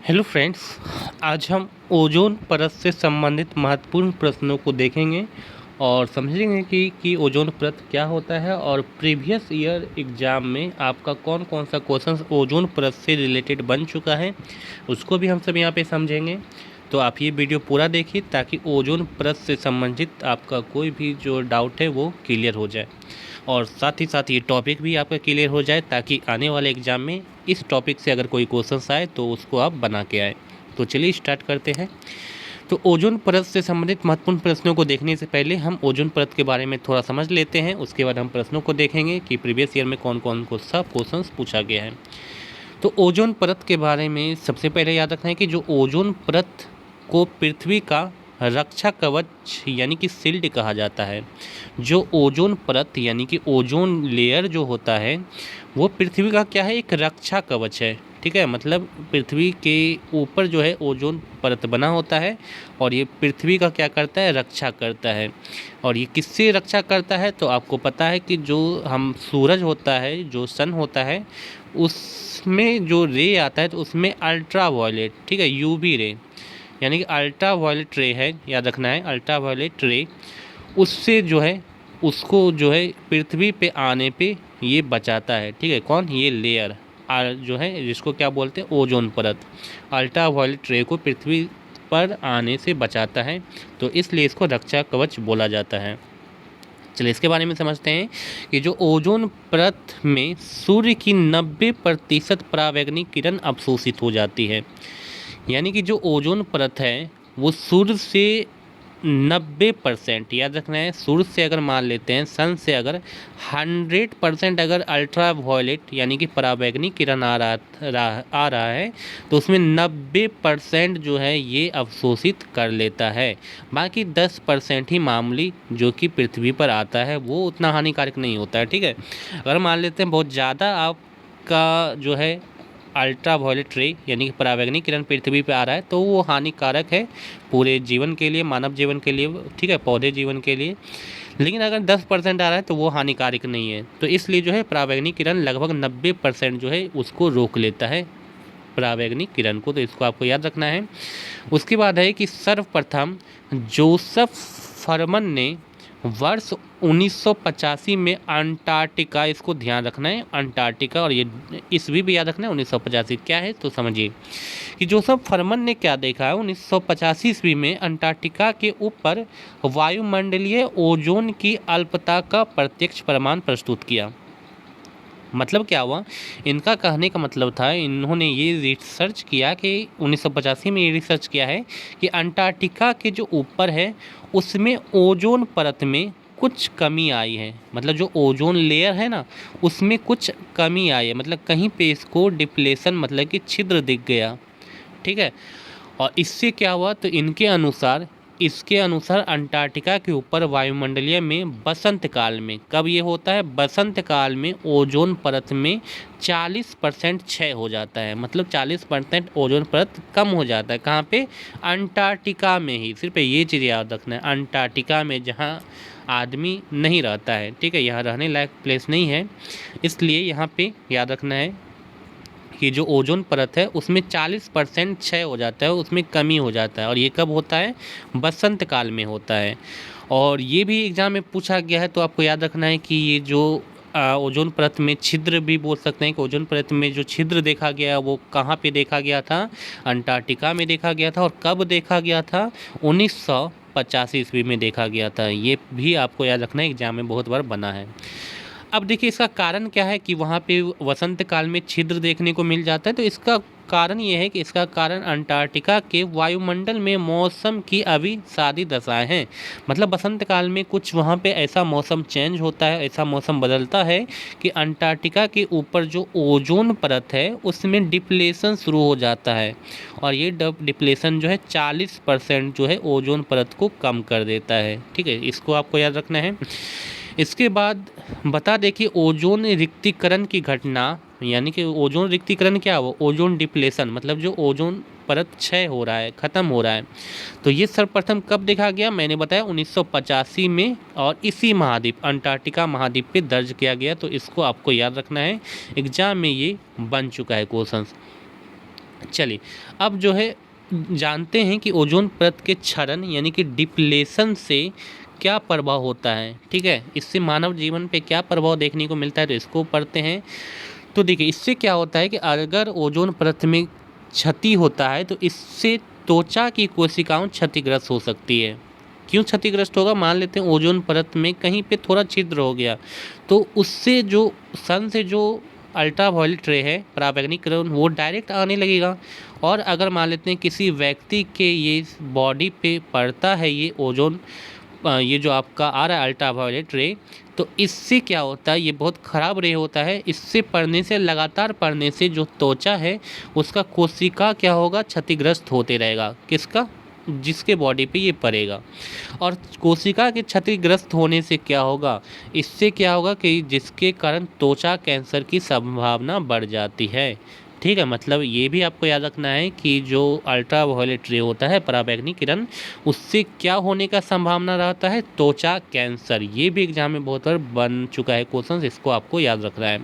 Hello friends, आज हम ozone परत से संबंधित महत्वपूर्ण प्रश्नों को देखेंगे और समझेंगे कि ओजोन परत क्या होता है और प्रीवियस ईयर एग्ज़ाम में आपका कौन कौन सा क्वेश्चन ओजोन परत से रिलेटेड बन चुका है, उसको भी हम सब यहाँ पे समझेंगे। तो आप ये वीडियो पूरा देखिए ताकि ओजोन परत से संबंधित आपका कोई भी जो डाउट है वो क्लियर हो जाए और साथ ही साथ ये टॉपिक भी आपका क्लियर हो जाए ताकि आने वाले एग्ज़ाम में इस टॉपिक से अगर कोई क्वेश्चंस आए तो उसको आप बना के आए। तो चलिए स्टार्ट करते हैं। तो ओजोन परत से संबंधित महत्वपूर्ण प्रश्नों को देखने से पहले हम ओजोन परत के बारे में थोड़ा समझ लेते हैं, उसके बाद हम प्रश्नों को देखेंगे कि प्रीवियस ईयर में कौन कौन को सा क्वेश्चन पूछा गया है। तो ओजोन परत के बारे में सबसे पहले याद रखना है कि जो ओजोन परत को पृथ्वी का रक्षा कवच यानी कि शील्ड कहा जाता है। जो ओजोन परत यानी कि ओजोन लेयर जो होता है वो पृथ्वी का क्या है, एक रक्षा कवच है। ठीक है, मतलब पृथ्वी के ऊपर जो है ओजोन परत बना होता है और ये पृथ्वी का क्या करता है, रक्षा करता है। और ये किससे रक्षा करता है, तो आपको पता है कि जो हम सूरज होता है, जो सन होता है, उसमें जो रे आता है तो उसमें अल्ट्रा वायलेट, ठीक है, यूवी रे यानी कि अल्ट्रा वायलेट रे है, याद रखना है अल्ट्रा वायलेट रे, उससे जो है उसको जो है पृथ्वी पे आने पे ये बचाता है। ठीक है, कौन, ये लेयर जो है जिसको क्या बोलते हैं, ओजोन परत, अल्ट्रा वायलेट रे को पृथ्वी पर आने से बचाता है, तो इसलिए इसको रक्षा कवच बोला जाता है। चलिए इसके बारे में समझते हैं कि जो ओजोन परत में सूर्य की 90% परावैंगनी किरण अवशोषित हो जाती है। यानी कि जो ओजोन परत है वो सूर्य से 90%, याद रखना है, सूर्य से अगर मान लेते हैं, सन से अगर 100% अगर अल्ट्रा वायलेट यानी कि परावैंगनी किरण आ रहा है तो उसमें 90% जो है ये अवशोषित कर लेता है। बाकी 10% ही मामूली जो कि पृथ्वी पर आता है वो उतना हानिकारक नहीं होता है। ठीक है, अगर मान लेते हैं बहुत ज़्यादा आपका जो है अल्ट्रा वायलेट रे यानी कि परावैंगनी किरण पृथ्वी पे आ रहा है तो वो हानिकारक है पूरे जीवन के लिए, मानव जीवन के लिए, ठीक है, पौधे जीवन के लिए। लेकिन अगर 10% आ रहा है तो वो हानिकारक नहीं है, तो इसलिए जो है परावैंगनी किरण लगभग 90% जो है उसको रोक लेता है, परावैंगनी किरण को। तो इसको आपको याद रखना है। उसके बाद है कि सर्वप्रथम जोसेफ फरमन ने वर्ष 1985 में अंटार्कटिका, इसको ध्यान रखना है, अंटार्कटिका, और ये ईस्वी भी याद रखना है 1985 क्या है, तो समझिए कि जोसेफ फरमन ने क्या देखा है 1985 ईस्वी में अंटार्कटिका के ऊपर वायुमंडलीय ओजोन की अल्पता का प्रत्यक्ष प्रमाण प्रस्तुत किया। मतलब क्या हुआ, इनका कहने का मतलब था, इन्होंने ये रिसर्च किया कि 1985 में ये रिसर्च किया है कि अंटार्कटिका के जो ऊपर है उसमें ओजोन परत में कुछ कमी आई है। मतलब जो ओजोन लेयर है ना उसमें कुछ कमी आई है, मतलब कहीं पे इसको डिप्लेशन मतलब कि छिद्र दिख गया। ठीक है, और इससे क्या हुआ, तो इसके अनुसार अंटार्कटिका के ऊपर वायुमंडलीय में बसंत काल में, कब ये होता है, बसंत काल में ओजोन परत में 40% क्षय हो जाता है। मतलब 40% ओजोन परत कम हो जाता है। कहाँ पे, अंटार्कटिका में ही, सिर्फ ये चीज़ याद रखना है, अंटार्कटिका में जहाँ आदमी नहीं रहता है। ठीक है, यहाँ रहने लायक प्लेस नहीं है, इसलिए यहाँ पे याद रखना है कि जो ओजोन परत है उसमें 40% क्षय हो जाता है, उसमें कमी हो जाता है। और ये कब होता है, बसंत काल में होता है। और ये भी एग्जाम में पूछा गया है, तो आपको याद रखना है कि ये जो ओजोन परत में छिद्र भी बोल सकते हैं कि ओजोन परत में जो छिद्र देखा गया वो कहाँ पे देखा गया था, अंटार्कटिका में देखा गया था। और कब देखा गया था, 1985 ईस्वी में देखा गया था। ये भी आपको याद रखना है, एग्जाम में बहुत बार बना है। अब देखिए इसका कारण क्या है कि वहाँ पे वसंत काल में छिद्र देखने को मिल जाता है, तो इसका कारण ये है कि इसका कारण अंटार्कटिका के वायुमंडल में मौसम की अभी सादी दशाएं हैं। मतलब बसंत काल में कुछ वहाँ पे ऐसा मौसम चेंज होता है, ऐसा मौसम बदलता है कि अंटार्कटिका के ऊपर जो ओजोन परत है उसमें डिप्लेशन शुरू हो जाता है। और ये डिप्लेशन जो है 40% जो है ओजोन परत को कम कर देता है। ठीक है, इसको आपको याद रखना है। इसके बाद बता दें कि ओजोन रिक्तीकरण की घटना, यानी कि ओजोन रिक्तीकरण क्या हुआ, ओजोन डिप्लेशन, मतलब जो ओजोन परत क्षय हो रहा है, ख़त्म हो रहा है, तो ये सर्वप्रथम कब देखा गया, मैंने बताया 1985 में, और इसी महाद्वीप अंटार्कटिका महाद्वीप पे दर्ज किया गया। तो इसको आपको याद रखना है, एग्जाम में ये बन चुका है क्वेश्चन। चलिए, अब जो है जानते हैं कि ओजोन परत के क्षरण यानी कि डिप्लेशन से क्या प्रभाव होता है। ठीक है, इससे मानव जीवन पे क्या प्रभाव देखने को मिलता है, तो इसको पढ़ते हैं। तो देखिए, इससे क्या होता है कि अगर ओजोन परत में क्षति होता है तो इससे त्वचा की कोशिकाओं क्षतिग्रस्त हो सकती है। क्यों क्षतिग्रस्त होगा, मान लेते हैं ओजोन परत में कहीं पे थोड़ा छिद्र हो गया, तो उससे जो सन से जो अल्ट्रावायलेट रे है, पराबैंगनी किरण, वो डायरेक्ट आने लगेगा। और अगर मान लेते हैं किसी व्यक्ति के ये बॉडी पे पड़ता है ये ओजोन, ये जो आपका आ रहा है अल्ट्रावायलेट रे, तो इससे क्या होता है, ये बहुत ख़राब रे होता है। इससे पड़ने से, लगातार पड़ने से जो त्वचा है उसका कोशिका क्या होगा, क्षतिग्रस्त होते रहेगा। किसका, जिसके बॉडी पे ये पड़ेगा। और कोशिका के क्षतिग्रस्त होने से क्या होगा, इससे क्या होगा कि जिसके कारण त्वचा कैंसर की संभावना बढ़ जाती है। ठीक है, मतलब ये भी आपको याद रखना है कि जो अल्ट्रावायलेट रे होता है, पराबैंगनी किरण, उससे क्या होने का संभावना रहता है, त्वचा कैंसर। ये भी एग्जाम में बहुत बार बन चुका है क्वेश्चन, इसको आपको याद रखना है।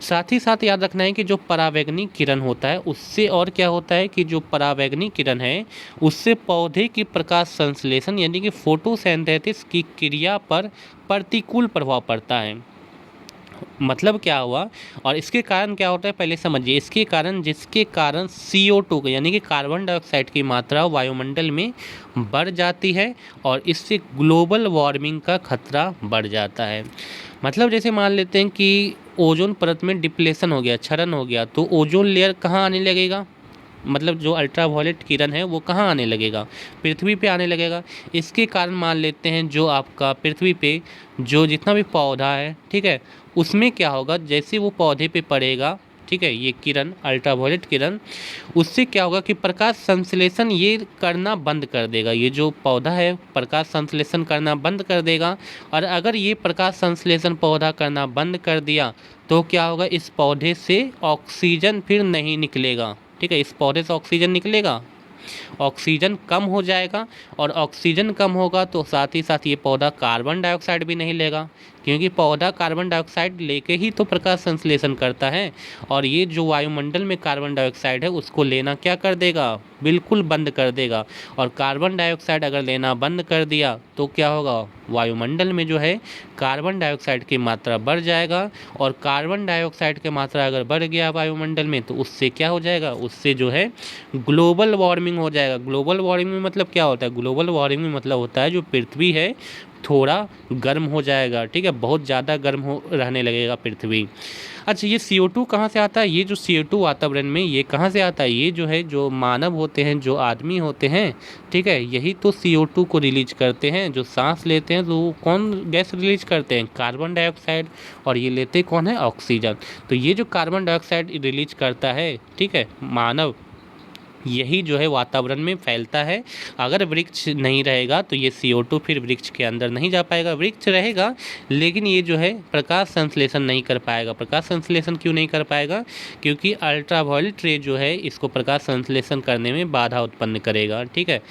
साथ ही साथ याद रखना है कि जो पराबैंगनी किरण होता है उससे और क्या होता है कि जो पराबैंगनी किरण है उससे पौधे की प्रकाश संश्लेषण यानी कि फोटोसिंथेसिस की क्रिया पर प्रतिकूल प्रभाव पड़ता है। मतलब क्या हुआ, और इसके कारण क्या होता है पहले समझिए। इसके कारण, जिसके कारण CO2 यानी कि कार्बन डाइऑक्साइड की मात्रा वायुमंडल में बढ़ जाती है और इससे ग्लोबल वार्मिंग का खतरा बढ़ जाता है। मतलब जैसे मान लेते हैं कि ओजोन परत में डिप्लेशन हो गया, क्षरण हो गया, तो ओजोन लेयर कहाँ आने लगेगा, मतलब जो अल्ट्रावायलेट किरण है वो कहाँ आने लगेगा, पृथ्वी पे आने लगेगा। इसके कारण मान लेते हैं जो आपका पृथ्वी पे जो जितना भी पौधा है, ठीक है, उसमें क्या होगा, जैसे वो पौधे पे पड़ेगा, ठीक है, ये किरण अल्ट्रावायलेट किरण, उससे क्या होगा कि प्रकाश संश्लेषण ये करना बंद कर देगा। ये जो पौधा है प्रकाश संश्लेषण करना बंद कर देगा। और अगर ये प्रकाश संश्लेषण पौधा करना बंद कर दिया तो क्या होगा, इस पौधे से ऑक्सीजन फिर नहीं निकलेगा। ठीक है, इस पौधे से ऑक्सीजन निकलेगा, ऑक्सीजन कम हो जाएगा। और ऑक्सीजन कम होगा तो साथ ही साथ ये पौधा कार्बन डाइऑक्साइड भी नहीं लेगा, क्योंकि पौधा कार्बन डाइऑक्साइड लेके ही तो प्रकाश संश्लेषण करता है। और ये जो वायुमंडल में कार्बन डाइऑक्साइड है उसको लेना क्या कर देगा, बिल्कुल बंद कर देगा। और कार्बन डाइऑक्साइड अगर लेना बंद कर दिया तो क्या होगा, वायुमंडल में जो है कार्बन डाइऑक्साइड की मात्रा बढ़ जाएगा। और कार्बन डाइऑक्साइड की मात्रा अगर बढ़ गया वायुमंडल में तो उससे क्या हो जाएगा, उससे जो है ग्लोबल वार्मिंग हो जाएगा। ग्लोबल वार्मिंग में मतलब क्या होता है, ग्लोबल वार्मिंग में मतलब होता है जो पृथ्वी है थोड़ा गर्म हो जाएगा। ठीक है, बहुत ज़्यादा गर्म हो रहने लगेगा पृथ्वी। अच्छा, ये CO2 कहाँ से आता है, ये जो CO2 वातावरण में ये कहाँ से आता है, ये जो है जो मानव होते हैं, जो आदमी होते हैं, ठीक है, यही तो CO2 को रिलीज करते हैं। जो सांस लेते हैं तो वो कौन गैस रिलीज करते हैं, कार्बन डाइऑक्साइड, और ये लेते कौन है, ऑक्सीजन। तो ये जो कार्बन डाइऑक्साइड रिलीज करता है, ठीक है, मानव, यही जो है वातावरण में फैलता है। अगर वृक्ष नहीं रहेगा तो ये CO2 फिर वृक्ष के अंदर नहीं जा पाएगा। वृक्ष रहेगा लेकिन ये जो है प्रकाश संश्लेषण नहीं कर पाएगा। प्रकाश संश्लेषण क्यों नहीं कर पाएगा, क्योंकि अल्ट्रावायलेट रे जो है इसको प्रकाश संश्लेषण करने में बाधा उत्पन्न करेगा। ठीक है,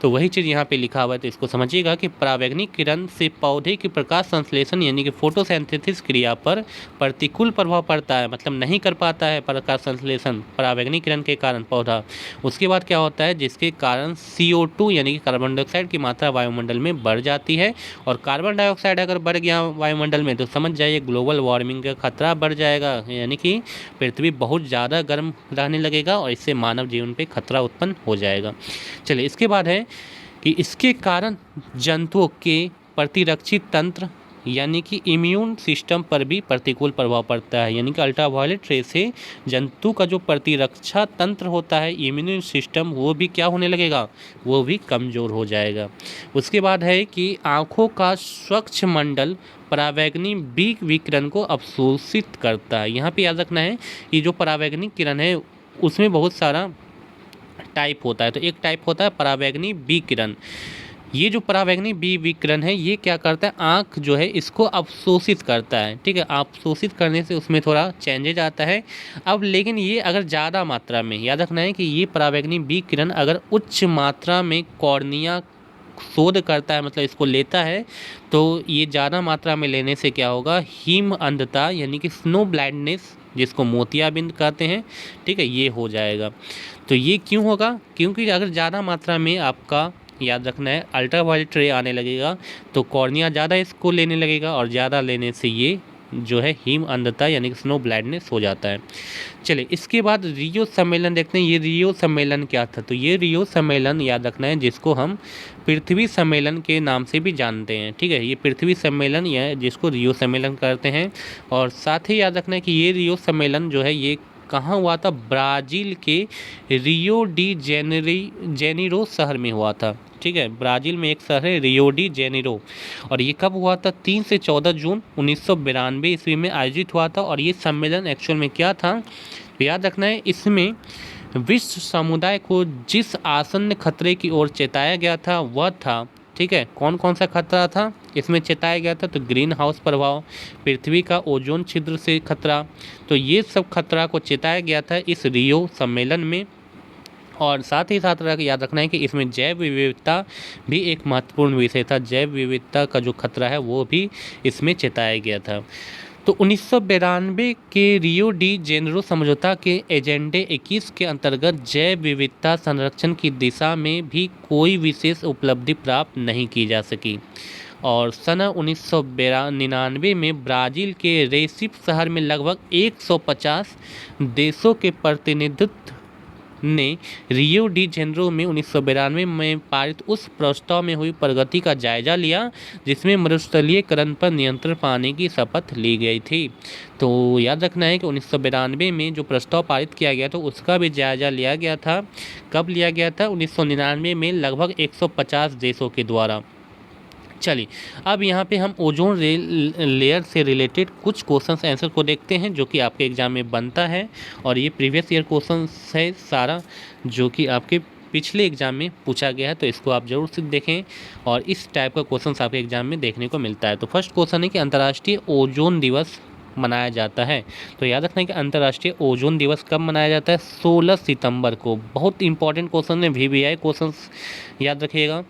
तो वही चीज़ यहाँ पे लिखा हुआ है, तो इसको समझिएगा कि पराबैंगनी किरण से पौधे की प्रकाश संश्लेषण यानी कि फोटोसिंथेसिस क्रिया पर प्रतिकूल प्रभाव पड़ता है। मतलब नहीं कर पाता है प्रकाश संश्लेषण पराबैंगनी किरण के कारण पौधा। उसके बाद क्या होता है, जिसके कारण CO2 यानी कि कार्बन डाइऑक्साइड की मात्रा वायुमंडल में बढ़ जाती है। और कार्बन डाइऑक्साइड अगर बढ़ गया वायुमंडल में तो समझ जाइए ग्लोबल वार्मिंग का खतरा बढ़ जाएगा, यानी कि पृथ्वी बहुत ज़्यादा गर्म रहने लगेगा और इससे मानव जीवन पे खतरा उत्पन्न हो जाएगा। चलिए, इसके बाद है कि इसके कारण जंतुओं के प्रतिरक्षी तंत्र यानी कि इम्यून सिस्टम पर भी प्रतिकूल प्रभाव पड़ता है। यानी कि अल्ट्रावायलेट रे से जंतु का जो प्रतिरक्षा तंत्र होता है, इम्यून सिस्टम, वो भी क्या होने लगेगा, वो भी कमज़ोर हो जाएगा। उसके बाद है कि आँखों का स्वच्छ मंडल पराबैंगनी बी विकिरण को अवशोषित करता है। यहाँ पे याद रखना है कि जो पराबैंगनी किरण है उसमें बहुत सारा टाइप होता है। तो एक टाइप होता है पराबैंगनी बी किरण। ये जो पराबैंगनी बी विकिरण है ये क्या करता है, आँख जो है इसको अवशोषित करता है। ठीक है, अवशोषित करने से उसमें थोड़ा चेंजेज आता है। अब लेकिन ये अगर ज़्यादा मात्रा में, याद रखना है कि ये पराबैंगनी बी किरण अगर उच्च मात्रा में कॉर्निया शोध करता है, मतलब इसको लेता है, तो ये ज़्यादा मात्रा में लेने से क्या होगा, हिम अंधता यानी कि स्नो ब्लाइंडनेस जिसको मोतियाबिंद कहते हैं, ठीक है, ये हो जाएगा। तो ये क्यों होगा? क्योंकि अगर ज़्यादा मात्रा में आपका याद रखना है अल्ट्रावायलेट रे आने लगेगा तो कॉर्निया ज़्यादा इसको लेने लगेगा और ज़्यादा लेने से ये जो है हिम अंधता यानी कि स्नो ब्लाइंडनेस हो जाता है। चलिए इसके बाद रियो सम्मेलन देखते हैं। ये रियो सम्मेलन क्या था? तो ये रियो सम्मेलन याद रखना है जिसको हम पृथ्वी सम्मेलन के नाम से भी जानते हैं, ठीक है, ये पृथ्वी सम्मेलन या जिसको रियो सम्मेलन करते हैं। और साथ ही याद रखना है कि ये रियो सम्मेलन जो है ये कहाँ हुआ था? ब्राज़ील के रियो डी जेनेरो शहर में हुआ था, ठीक है, ब्राज़ील में एक शहर है रियो डी जेनेरो। और ये कब हुआ था? 3 से 14 जून 1992 ईस्वी में आयोजित हुआ था। और ये सम्मेलन एक्चुअल में क्या था? तो याद रखना है इसमें विश्व समुदाय को जिस आसन्न खतरे की ओर चेताया गया था वह था, ठीक है, कौन कौन सा खतरा था इसमें चेताया गया था? तो ग्रीन हाउस प्रभाव, पृथ्वी का ओजोन छिद्र से खतरा, तो ये सब खतरा को चेताया गया था इस रियो सम्मेलन में। और साथ ही साथ याद रखना है कि इसमें जैव विविधता भी एक महत्वपूर्ण विषय था। जैव विविधता का जो खतरा है वो भी इसमें चेताया गया था। तो 1992 के रियो डी जेनेरो समझौता के एजेंडे 21 के अंतर्गत जैव विविधता संरक्षण की दिशा में भी कोई विशेष उपलब्धि प्राप्त नहीं की जा सकी। और सन 1999 में ब्राज़ील के रेसिफ शहर में लगभग 150 देशों के प्रतिनिधित्व ने रियो डी जेनेरो में 1992 में पारित उस प्रस्ताव में हुई प्रगति का जायजा लिया जिसमें मरुस्थलीकरण पर नियंत्रण पाने की शपथ ली गई थी। तो याद रखना है कि 1992 में जो प्रस्ताव पारित किया गया था उसका भी जायजा लिया गया था। कब लिया गया था? 1999 में लगभग 150 देशों के द्वारा। चलिए अब यहाँ पे हम ओजोन लेयर से रिलेटेड कुछ क्वेश्चंस आंसर को देखते हैं जो कि आपके एग्जाम में बनता है। और ये प्रीवियस ईयर क्वेश्चंस है सारा जो कि आपके पिछले एग्जाम में पूछा गया है, तो इसको आप जरूर से देखें और इस टाइप का क्वेश्चंस आपके एग्जाम में देखने को मिलता है। तो फर्स्ट क्वेश्चन है कि अंतर्राष्ट्रीय ओजोन दिवस मनाया जाता है। तो याद रखना है कि अंतर्राष्ट्रीय ओजोन दिवस कब मनाया जाता है? 16 सितंबर को। बहुत इंपॉर्टेंट क्वेश्चन है, VVI क्वेश्चंस याद रखिएगा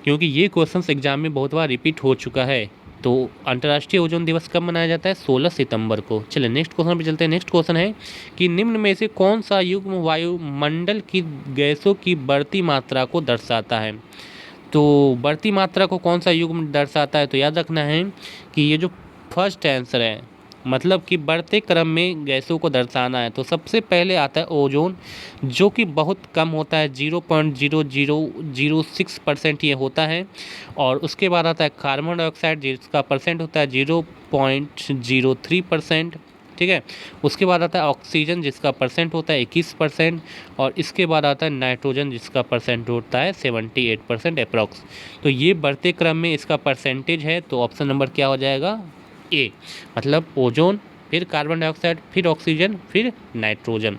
क्योंकि ये क्वेश्चंस एग्जाम में बहुत बार रिपीट हो चुका है। तो अंतर्राष्ट्रीय ओजोन दिवस कब मनाया जाता है? 16 सितंबर को। चलिए नेक्स्ट क्वेश्चन पे चलते हैं। नेक्स्ट क्वेश्चन है कि निम्न में से कौन सा युग्म वायुमंडल की गैसों की बढ़ती मात्रा को दर्शाता है? तो बढ़ती मात्रा को कौन सा युग्म दर्शाता है? तो याद रखना है कि ये जो फर्स्ट आंसर है मतलब कि बढ़ते क्रम में गैसों को दर्शाना है तो सबसे पहले आता है ओजोन जो कि बहुत कम होता है, 0.0006% ये होता है। और उसके बाद आता है कार्बन डाइऑक्साइड जिसका परसेंट होता है 0.03%, ठीक है। उसके बाद आता है ऑक्सीजन जिसका परसेंट होता है 21%। और इसके बाद आता है नाइट्रोजन जिसका परसेंट होता है 78% अप्रॉक्स। तो ये बढ़ते क्रम में इसका परसेंटेज है, तो ऑप्शन नंबर क्या हो जाएगा? ए, मतलब ओजोन, फिर कार्बन डाइऑक्साइड, फिर ऑक्सीजन, फिर नाइट्रोजन।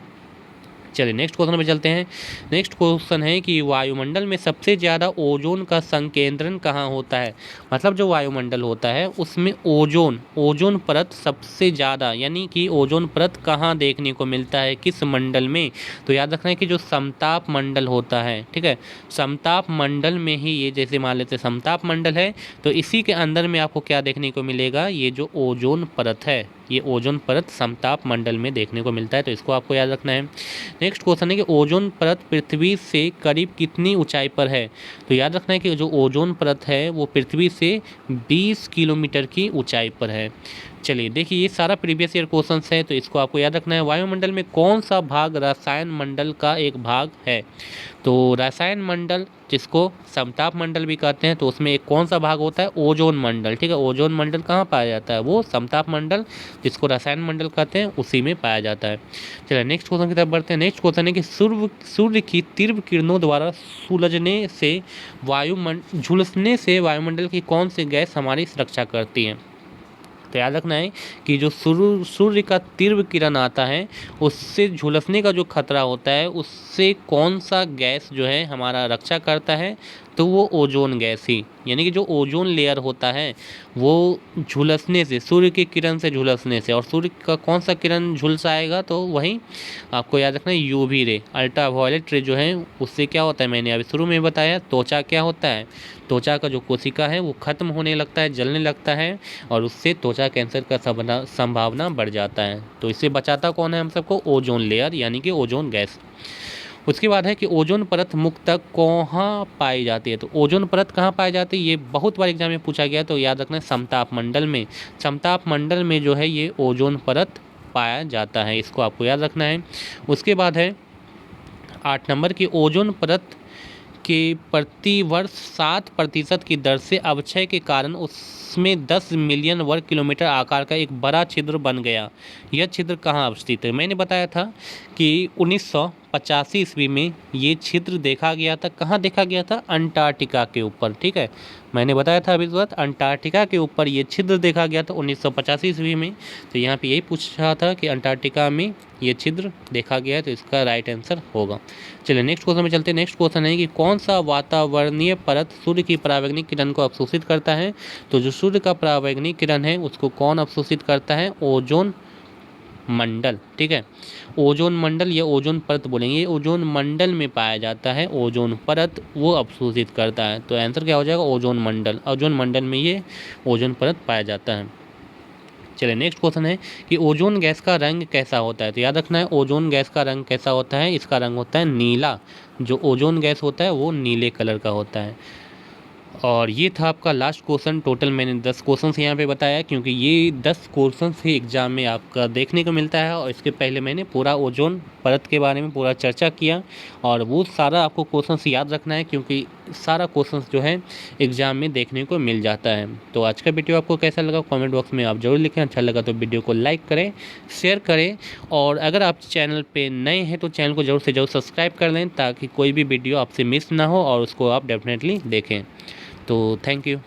चलिए नेक्स्ट क्वेश्चन पे चलते हैं। नेक्स्ट क्वेश्चन है कि वायुमंडल में सबसे ज़्यादा ओजोन का संकेंद्रण कहाँ होता है? मतलब जो वायुमंडल होता है उसमें ओजोन परत सबसे ज़्यादा, यानी कि ओजोन परत कहाँ देखने को मिलता है, किस मंडल में? तो याद रखना है कि जो समताप मंडल होता है, ठीक है, समताप मंडल में ही ये, जैसे मान लेते समताप मंडल है तो इसी के अंदर में आपको क्या देखने को मिलेगा? ये जो ओजोन परत है, ये ओजोन परत समताप मंडल में देखने को मिलता है, तो इसको आपको याद रखना है। नेक्स्ट क्वेश्चन है कि ओजोन परत पृथ्वी से करीब कितनी ऊंचाई पर है? तो याद रखना है कि जो ओजोन परत है वो पृथ्वी से 20 किलोमीटर की ऊंचाई पर है। चलिए देखिए ये सारा प्रीवियस ईयर क्वेश्चंस है, तो इसको आपको याद रखना है। वायुमंडल में कौन सा भाग रसायन मंडल का एक भाग है? तो रसायन मंडल जिसको समताप मंडल भी कहते हैं, तो उसमें एक कौन सा भाग होता है? ओजोन मंडल, ठीक है। ओजोन मंडल कहाँ पाया जाता है? वो समताप मंडल जिसको रसायन मंडल कहते हैं उसी में पाया जाता है। चलिए नेक्स्ट क्वेश्चन की तरफ बढ़ते हैं। नेक्स्ट क्वेश्चन है कि सूर्य की तीव्र किरणों द्वारा झुलसने से वायुमंडल की कौन सी गैस हमारी सुरक्षा करती है? तो याद रखना है कि जो सूर्य का तीव्र किरण आता है उससे झुलसने का जो खतरा होता है उससे कौन सा गैस जो है हमारा रक्षा करता है? तो वो ओजोन गैस ही, यानी कि जो ओजोन लेयर होता है वो झुलसने से, सूर्य की किरण से झुलसने से, और सूर्य का कौन सा किरण झुलसाएगा, तो वही आपको याद रखना है यूवी रे, अल्ट्रा वायलेट रे जो है, उससे क्या होता है, मैंने अभी शुरू में बताया, त्वचा क्या होता है, त्वचा का जो कोशिका है वो खत्म होने लगता है, जलने लगता है, और उससे त्वचा कैंसर का संभावना बढ़ जाता है। तो इससे बचाता कौन है हम सबको, ओजोन लेयर यानी कि ओजोन गैस। उसके बाद है कि ओजोन परत मुख्यतः कहाँ पाई जाती है, तो ओजोन परत कहाँ पाई जाती है, ये बहुत बार एग्जाम में पूछा गया, तो याद रखना समताप मंडल में, समताप मंडल में जो है ये ओजोन परत पाया जाता है, इसको आपको याद रखना है। उसके बाद है 8 नंबर की ओजोन परत के प्रति वर्ष 7% की दर से अवक्षय के कारण उसमें 10 मिलियन वर्ग किलोमीटर आकार का एक बड़ा छिद्र बन गया। यह छिद्र कहाँ अवस्थित है, मैंने बताया था कि 1985 ईस्वी में ये छिद्र देखा गया था। कहाँ देखा गया था, अंटार्कटिका के ऊपर, ठीक है, मैंने बताया था अभी तुरंत, अंटार्कटिका के ऊपर ये छिद्र देखा गया था 1985 ईस्वी में। तो यहाँ पे यही पूछ रहा था कि अंटार्कटिका में ये छिद्र देखा गया है, तो इसका राइट आंसर होगा। चलिए नेक्स्ट क्वेश्चन में चलते हैं। नेक्स्ट क्वेश्चन है कि कौन सा वातावरणीय परत सूर्य की परावैंगनिक किरण को अवशोषित करता है, तो जो सूर्य का परावैंगनिक किरण है उसको कौन अवशोषित करता है, ओजोन मंडल, ठीक है, ओजोन मंडल या ओजोन परत बोलेंगे, ये ओजोन मंडल में पाया जाता है, ओजोन परत वो अवशोषित करता है। तो आंसर क्या हो जाएगा, ओजोन मंडल, ओजोन मंडल में ये ओजोन परत पाया जाता है। चलिए नेक्स्ट क्वेश्चन है कि ओजोन गैस का रंग कैसा होता है, तो याद रखना है ओजोन गैस का रंग कैसा होता है, इसका रंग होता है नीला, जो ओजोन गैस होता है वो नीले कलर का होता है। और ये था आपका लास्ट क्वेश्चन। टोटल मैंने 10 क्वेश्चन यहाँ पे बताया, क्योंकि ये 10 क्वेश्चन ही एग्जाम में आपका देखने को मिलता है, और इसके पहले मैंने पूरा ओजोन परत के बारे में पूरा चर्चा किया, और वो सारा आपको क्वेश्चन याद रखना है, क्योंकि सारा क्वेश्चन जो है एग्जाम में देखने को मिल जाता है। तो आज का वीडियो आपको कैसा लगा कमेंट बॉक्स में आप जरूर लिखें, अच्छा लगा तो वीडियो को लाइक करें, शेयर करें, और अगर आप चैनल पे नए हैं तो चैनल को ज़रूर से ज़रूर सब्सक्राइब कर लें, ताकि कोई भी वीडियो आपसे मिस ना हो और उसको आप डेफिनेटली देखें। तो थैंक यू।